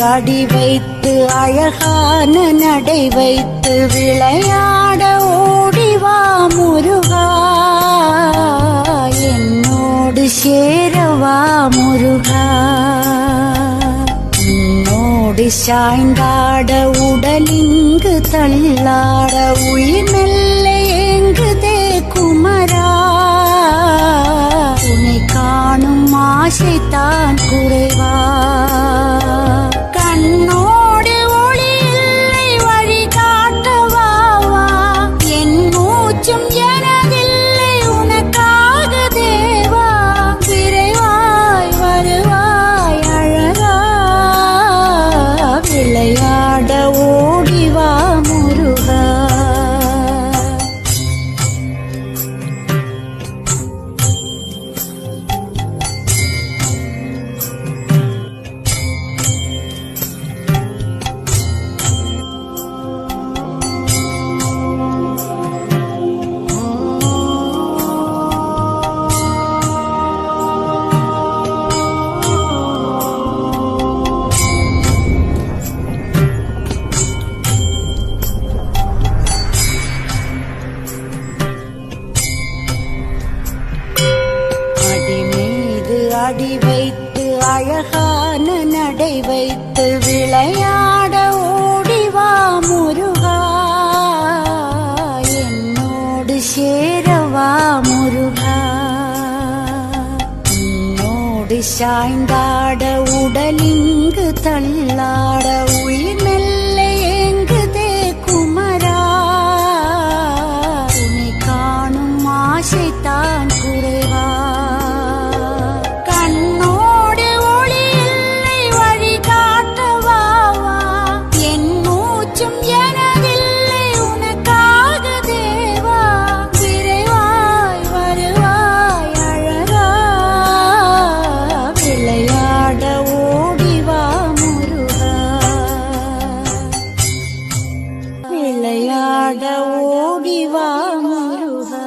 அடி வைத்து அழகான நடை வைத்து விளையாட ஓடிவா முருகா, என்னோடு சேரவா முருகா. உன்னோடு சாய்ந்தாட உடலிங்கு தள்ளாட உயிர் மெல்ல ஏங்குதே குமரா, உன்னை காணும் ஆசைத்தான் குறைவா. கண்ணோடு ஒளி இல்லை வழி காட்டவாவா, என் மூச்சும் எனதில்லை உனக்காக தேவா. விரைவாய் வருவாய் அழகா, விளையாட ஓடிவா முருகா. அடி வைத்து அழகான நடை வைத்து விளையாட ஓடிவா முருகா, என்னோடு சேரவா முருகா. உன்னோடு சாய்ந்தாட உடலிங்கு தள்ளாட உயிர் மெல்ல ஏங்குதே குமரா, உன்னை காணும் ஆசைத்தான் குறைவா. விளையாட ஓடிவா முருகா.